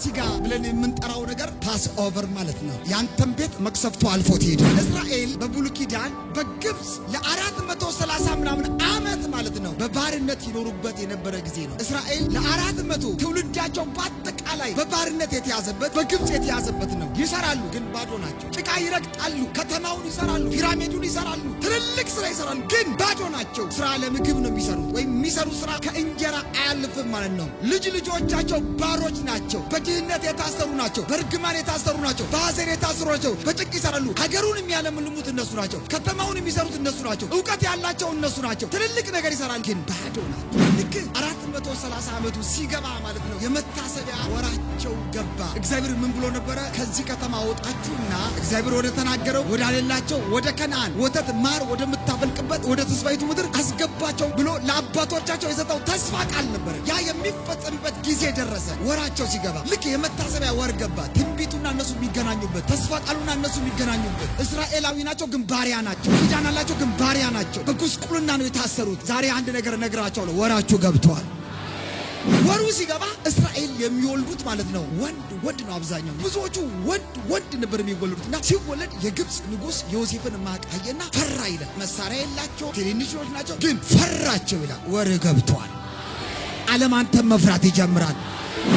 ፋሲጋ ብለን የምንጠራው ነገር ፓስ ኦቨር ማለት ነው። ያንተም ቤት መቅሰፍቱ አልፎት ሄደ። እስራኤል በብሉይ ኪዳን በግብጽ ለ430 ምናምን ዓመት ማለት ነው በባርነት ይኖሩበት የነበረ ጊዜ ነው። እስራኤል ለ400 ትውልዳቸው በአጠቃላይ በባርነት የተያዘበት በግብጽ የተያዘበት ነው። ይሰራሉ ግን ባዶ ናቸው። ጭቃ ይረግጣሉ፣ ከተማውን ይሰራሉ፣ ፒራሚዱን ይሰራሉ፣ ትልልቅ ስራ ይሰራሉ ግን ባዶ ናቸው። ስራ ለምግብ ነው የሚሰሩት ወይም የሚሰሩት ስራ ከእንጀራ አያልፍም ማለት ነው። ልጅ ልጆቻቸው ባሮች ናቸው። በድህነት የታሰሩ ናቸው። በርግማን የታሰሩ ናቸው። በሐዘን የታሰሩ ናቸው። በጭንቅ ይሰራሉ። ሀገሩን የሚያለምልሙት እነሱ ናቸው። ከተማውን የሚሰሩት እነሱ ናቸው። ዕውቀት ያላቸው እነሱ ናቸው። ትልልቅ ነገር ይሰራሉ ግን ባዶ ናቸው። ልክ 430 ዓመቱ ሲገባ ማለት ነው የመታሰቢያ ወራቸው ገባ። እግዚአብሔር ምን ብሎ ነበረ? ከዚህ ከተማ ወጣችሁና እግዚአብሔር ወደ ተናገረው ወደ አለላቸው ወደ ከነዓን ወተት ማር ወደ ምታፈልቅበት ወደ ተስፋይቱ ምድር አስገባቸው ብሎ ለአባቶቻቸው የሰጠው ተስፋ ቃል ነበር። ያ የሚፈጸምበት ጊዜ ደረሰ። ወራቸው ሲገባ ልክ የመታሰቢያ ወር ገባ። ትንቢቱና እነሱ የሚገናኙበት፣ ተስፋ ቃሉና እነሱ የሚገናኙበት። እስራኤላዊ ናቸው ግን ባሪያ ናቸው። ኪዳን አላቸው ግን ባሪያ ናቸው። በጉስቁልና ነው የታሰሩት። ዛሬ አንድ ነገር እነግራቸዋለሁ። ወራችሁ ገብቷል። ወሩ ሲገባ እስራኤል የሚወልዱት ማለት ነው ወንድ ነው። አብዛኛው ብዙዎቹ ወንድ ነበር የሚወልዱትና ሲወለድ የግብጽ ንጉስ ዮሴፍን ማቃየና ፈራ ይላል። መሳሪያ የላቸው ትንንሾች ናቸው ግን ፈራቸው ይላል። ወር ገብቷል። ዓለም አንተን መፍራት ይጀምራል።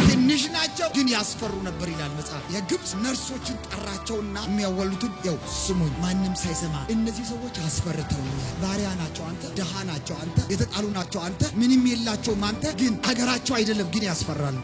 ትንሽ ናቸው ግን ያስፈሩ ነበር ይላል መጽሐፍ። የግብጽ ነርሶችን ጠራቸውና የሚያወሉትን ያው ስሙኝ ማንም ሳይሰማ እነዚህ ሰዎች አስፈርተውኛል። ባሪያ ናቸው አንተ፣ ደሃ ናቸው አንተ፣ የተጣሉ ናቸው አንተ፣ ምንም የላቸውም አንተ፣ ግን ሀገራቸው አይደለም ግን ያስፈራሉ።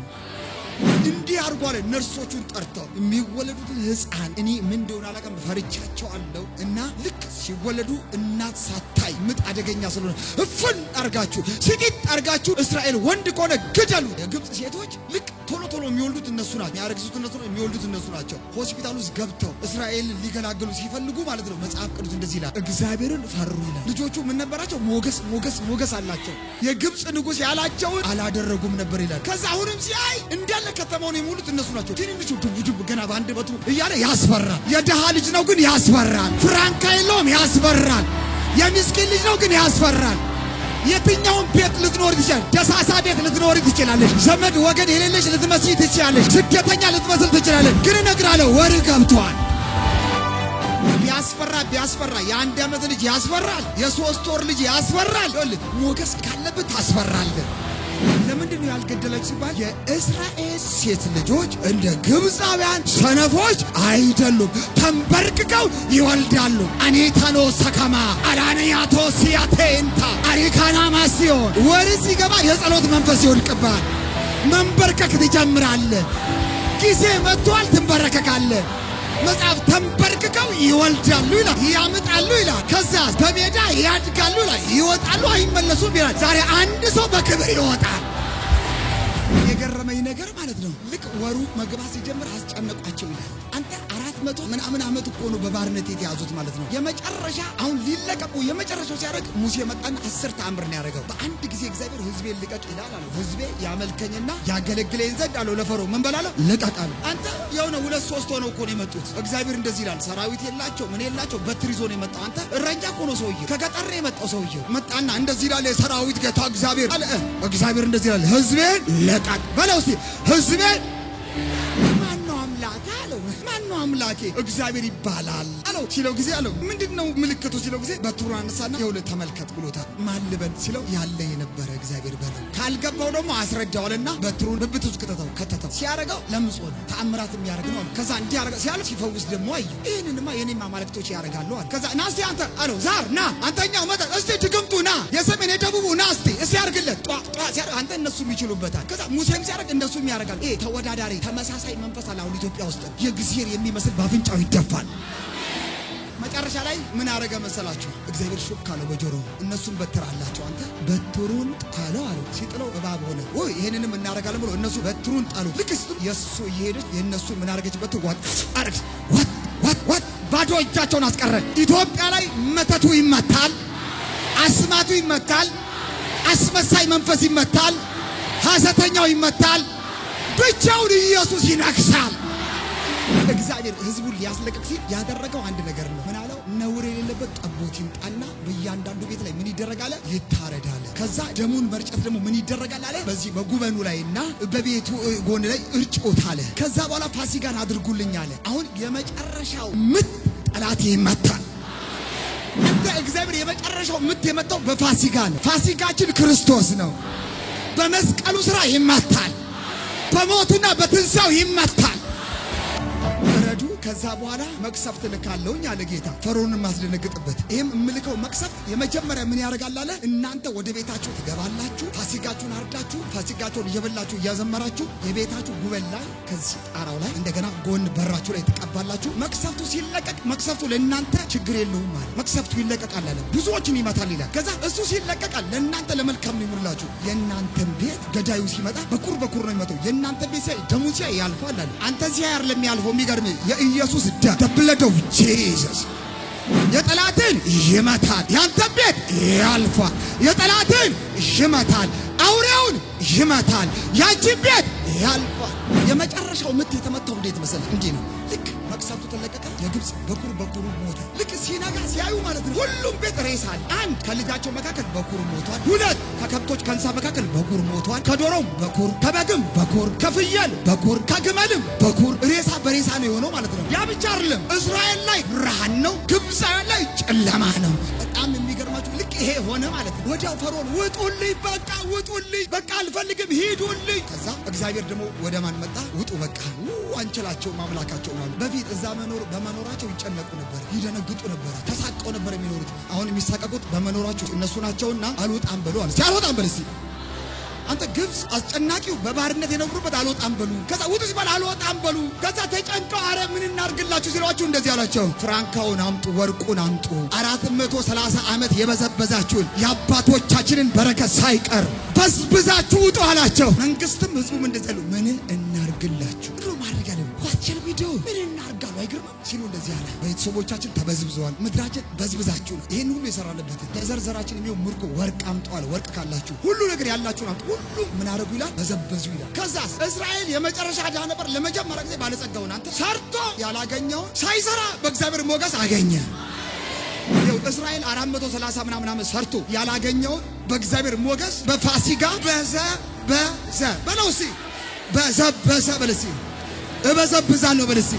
እንዲህ አርጓለ ነርሶቹን ጠርተው የሚወለዱትን ሕፃን እኔ ምን እንደሆነ አላቀም ፈርቻቸዋለሁ እና ልክ ሲወለዱ እናት ሳታይ ምጥ አደገኛ ስለሆነ እፍን አርጋችሁ ሲጢጥ አርጋችሁ እስራኤል ወንድ ከሆነ ግደሉ። የግብጽ ሴቶች ልክ ቶሎ የሚወልዱት እነሱ ናቸው። ያረግዙት እነሱ ናቸው፣ የሚወልዱት እነሱ ናቸው። ሆስፒታል ውስጥ ገብተው እስራኤልን ሊገላገሉ ሲፈልጉ ማለት ነው መጽሐፍ ቅዱስ እንደዚህ ይላል፣ እግዚአብሔርን ፈሩ ይላል። ልጆቹ ምን ነበራቸው? ሞገስ አላቸው። የግብጽ ንጉስ ያላቸውን አላደረጉም ነበር ይላል። ከዛ አሁንም ሲያይ እንዳለ ከተማውን የሞሉት እነሱ ናቸው። ትንንሹ ድብ ገና በአንድ በቱ እያለ ያስፈራል። የደሃ ልጅ ነው ግን ያስፈራል። ፍራንካ የለውም ያስፈራል። የሚስኪን ልጅ ነው ግን ያስፈራል። የትኛውን ቤት ልትኖር ትችላለሽ? ደሳሳ ቤት ልትኖር ትችላለሽ። ዘመድ ወገን የሌለሽ ልትመስይ ትችላለሽ። ስደተኛ ልትመስል ትችላለሽ። ግን እነግራለሁ ወር ገብቷል። ቢያስፈራ የአንድ ዓመት ልጅ ያስፈራል። የሶስት ወር ልጅ ያስፈራል። ሞገስ ካለበት ታስፈራለህ። ለምንድን ነው ያልገደለች ሲባል የእስራኤል ሴት ልጆች እንደ ግብፃውያን ሰነፎች አይደሉም። ተንበርክከው ይወልዳሉ። አኔታኖ ሰከማ አላንያቶ ሲያቴንታ አሪካና ማሲዮን ወር ሲገባ የጸሎት መንፈስ ይወድቅባል። መንበርከክ ትጀምራለህ። ጊዜ መጥቷል። ትንበረከካለህ። መጽሐፍ ተንበርክከው ይወልዳሉ ይላል፣ ያመጣሉ ይላል። ከዛ በሜዳ ያድጋሉ ይላል፣ ይወጣሉ አይመለሱም ይላል። ዛሬ አንድ ሰው በክብር ይወጣል። የገረመኝ ነገር ማለት ነው ልክ ወሩ መግባት ሲጀምር አስጨነቋቸው ይላል። አንተ 400 ምናምን ዓመት እኮ ነው በባርነት የተያዙት ማለት ነው። የመጨረሻ አሁን ሊለቀቁ የመጨረሻው ሲያደርግ ሙሴ መጣና 10 ተአምር ነው ያደረገው። በአንድ ጊዜ እግዚአብሔር ሕዝቤን ልቀቅ ይላል አለው። ሕዝቤ ያመልከኝና ያገለግለኝ ዘንድ አለው ለፈርዖን ምን በላለው ልቀቅ አለው። አንተ የሆነ 2-3 ሆነው እኮ ነው የመጡት። እግዚአብሔር እንደዚህ ይላል፣ ሰራዊት የላቸው ምን የላቸው በትር ይዞ ነው የመጣው። አንተ እረኛ እኮ ነው ሰውዬው፣ ከገጠር ነው የመጣው ሰውዬው። መጣና እንደዚህ ይላል የሰራዊት ጌታ እግዚአብሔር አለ። እግዚአብሔር እንደዚህ ይላል ሕዝቤን ልቀቅ በለው። እስቲ ሕዝቤን ማነው አምላኬ? እግዚአብሔር ይባላል አለው። ሲለው ጊዜ አለው ምንድነው ምልክቱ? ሲለው ጊዜ በትሩን አነሳና ይኸውልህ ተመልከት ብሎታል። ማን ልበል ሲለው ያለ የነበረ እግዚአብሔር በለው። ካልገባው ደግሞ አስረዳዋልና በትሩን ብብት ውስጥ ከተተው። ሲያረጋው ለምጾ ነው ተአምራት የሚያረግ ነው። ከዛ እንዲያረጋ ሲያለው ሲፈውስ ደግሞ አይ ይሄንንማ የኔማ ማለክቶች ያረጋሉ አለ። ከዛ ና እስቲ አንተ አለው ዛር ና አንተኛው መጣ እስቲ ድግምቱ ና የሰሜን የደቡቡ ና እስቲ ሲያርግለት ጧ ሲያርግ አንተ እነሱም ይችሉበታል። ከዛ ሙሴም ሲያረግ እንደሱም ያረጋል። ተወዳዳሪ ተመሳሳይ መንፈስ አለ አሁን ኢትዮጵያ ውስጥ የግዚአብሔር የሚመስል ባፍንጫው ይደፋል። መጨረሻ ላይ ምን አረገ መሰላችሁ? እግዚአብሔር ሹክ አለው በጆሮ። እነሱም በትር አላቸው። አንተ በትሩን ጣለው አለው። ሲጥለው እባብ ሆነ። ወይ ይሄንንም እናረጋለን ብሎ እነሱ በትሩን ጣሉ። ልክ የሱ እየሄደች የነሱ ምን አረገች? በትር ዋት ባዶ እጃቸውን አስቀረ። ኢትዮጵያ ላይ መተቱ ይመታል፣ አስማቱ ይመታል፣ አስመሳይ መንፈስ ይመታል፣ ሐሰተኛው ይመታል። ብቻውን ኢየሱስ ይነግሳል። እግዚአብሔር ህዝቡን ሊያስለቅቅ ሲል ያደረገው አንድ ነገር ነው። ምን አለው? ነውር የሌለበት ጠቦት ይምጣና በእያንዳንዱ ቤት ላይ ምን ይደረጋል? ይታረዳል። ከዛ ደሙን መርጨት ደግሞ ምን ይደረጋል አለ? በዚህ በጉበኑ ላይና በቤቱ ጎን ላይ እርጭት አለ። ከዛ በኋላ ፋሲካን አድርጉልኝ አለ። አሁን የመጨረሻው ምት ጠላት ይመታል። እንደ እግዚአብሔር የመጨረሻው ምት የመጣው በፋሲካ ነው። ፋሲካችን ክርስቶስ ነው። በመስቀሉ ስራ ይመታል። በሞቱና በትንሳኤው ይመታል። ረዱ ከዛ በኋላ መቅሰፍት ልካለውኝ አለ ጌታ ፈርዖንን ማስደነግጥበት። ይሄም እምልከው መቅሰፍት የመጀመሪያ ምን ያደርጋል አለ? እናንተ ወደ ቤታችሁ ትገባላችሁ፣ ፋሲካችሁን አርዳችሁ ፋሲካችሁን እየበላችሁ እያዘመራችሁ የቤታችሁ ጉበል ላይ ከዚህ ጣራው ላይ እንደገና ጎን በራችሁ ላይ ትቀባላችሁ። መቅሰፍቱ ሲለቀቅ መቅሰፍቱ ለእናንተ ችግር የለውም ማለት መቅሰፍቱ ይለቀቃል አለ። ብዙዎችን ይመታል ይላል። ከዛ እሱ ሲለቀቃል ለእናንተ ለመልካም ነው ይሙላችሁ። የእናንተን ቤት ገዳዩ ሲመጣ በኩር በኩር ነው የሚመጣው። የእናንተ ቤት ሲያይ ደሙ ሲያይ ያልፋል አለ። አንተ ሲያይ አይደለም ያልፈው። የሚገርም የኢየሱስ the blood of Jesus የጠላትን ይመታል። ያንተ ቤት ያልፋል። የጠላትን ይመታል። አውሬውን ይመታል። ያንቺን ቤት ያልፋል። የመጨረሻው ምት የተመታው እንዴት መሰለህ? እንዲህ ነው። ልክ መቅሰፍቱ ተለቀቀ። የግብጽ በኩር ሞተ። ልክ ሲነጋ ሲያዩ ማለት ነው ሁሉም ቤት ሬሳል። አንድ ከልጃቸው መካከል በኩር ሞቷል። ሁለት ከከብቶች ከእንስሳ መካከል በኩር ሞቷል። ከዶሮም በኩር፣ ከበግም በኩር፣ ከፍየል በኩር፣ ከግመልም በኩር። ሬሳ በሬሳ ነው የሆነው ማለት ነው። ያ ብቻ አይደለም። እስራኤል ላይ ብርሃን ነው፣ ግብጻውያን ላይ ጨለማ ነው። በጣም የሚገርማችሁ ልክ ይሄ ሆነ ማለት ነው። ወዲያው ፈርዖን ውጡልኝ፣ በቃ ውጡልኝ፣ በቃ አልፈልግም፣ ሂዱልኝ። ከዛ እግዚአብሔር ደግሞ ወደ ማን መጣ? ውጡ በቃ አንችላቸው ማምላካቸው ማለት በፊት እዛ በመኖራቸው ይጨነቁ ነበር፣ ይደነግጡ ነበር፣ ተሳቀው ነበር የሚኖሩት። አሁን የሚሳቀቁት በመኖራቸው እነሱ ናቸውና አልወጣም በሉ አለ። ሲያልወጣም በል እስቲ አንተ ግብጽ አስጨናቂው በባርነት የነበሩበት አልወጣም በሉ። ከዛ ውጡ ሲባል አልወጣም በሉ። ከዛ ተጨንቀው አረ ምን እናርግላችሁ ሲሏችሁ እንደዚህ አላቸው፣ ፍራንካውን አምጡ፣ ወርቁን አምጡ፣ 430 ዓመት የበዘበዛችሁን የአባቶቻችንን በረከት ሳይቀር በዝብዛችሁ ውጡ አላቸው። መንግስትም ህዝቡም እንደዚህ አሉ፣ ምን እናርግላችሁ ብሎ ማድረግ አለ። ዋቸል ቪዲዮ ምን እናርጋሉ አይገርምም ሲሉ እንደዚህ አለ፣ ቤተሰቦቻችን ተበዝብዘዋል፣ ምድራችን በዝብዛችሁ ነው። ይሄን ሁሉ የሰራለበት ተዘርዘራችን የሚሆን ምርኮ ወርቅ አምጡ አለ። ወርቅ ካላችሁ ሁሉ ነገር ያላችሁን አምጡ። ሁሉ ምን አረጉ ይላል? በዘበዙ ይላል። ከዛ እስራኤል የመጨረሻ ዳ ነበር። ለመጀመሪያ ጊዜ ባለጸጋውን አንተ ሰርቶ ያላገኘውን ሳይሰራ በእግዚአብሔር ሞገስ አገኘ። እስራኤል 430 ምናምን ዓመት ሰርቶ ያላገኘውን በእግዚአብሔር ሞገስ በፋሲካ በዘበዘ በለውሲ በዘበዘ በለሲ እበዘብዛለሁ በለሲ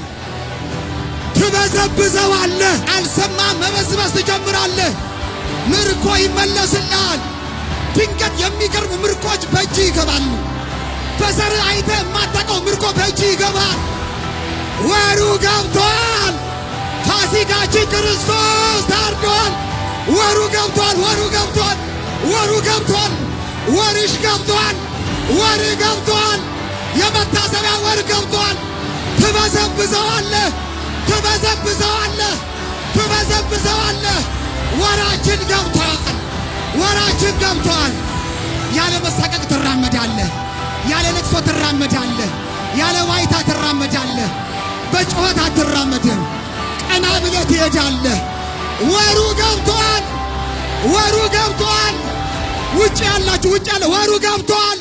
ትበዘብዘዋለህ። አልሰማም? መበዝበዝ ትጀምራለህ። ምርኮ ይመለስልሃል። ድንገት የሚገርም ምርኮች በእጅ ይገባሉ። በዘር አይተህ የማታውቀው ምርኮ በእጅ ይገባል። ወሩ ገብቷል። ፋሲካችን ክርስቶስ ታርዷል። ወሩ ገብቷል። ወሩ ገብቷል። ወሩ ገብቷል። ወርሽ ገብቷል። ወር ገብቷል። የመታሰቢያ ወር ገብቷል። ትበዘብዘዋለህ። ትበዘብዘዋለህ። ትበዘብዘዋለህ። ወራችን ገብቷል። ወራችን ገብቷል። ያለ መሳቀቅ ትራመዳለህ። ያለ ለቅሶ ትራመዳለህ። ያለ ዋይታ ትራመዳለህ። በጩኸት አትራመድም። ቀና ብለህ ትሄዳለህ። ወሩ ገብቷል። ወሩ ገብቷል። ውጭ ያላችሁ ውጭ ያለ ወሩ ገብቷል።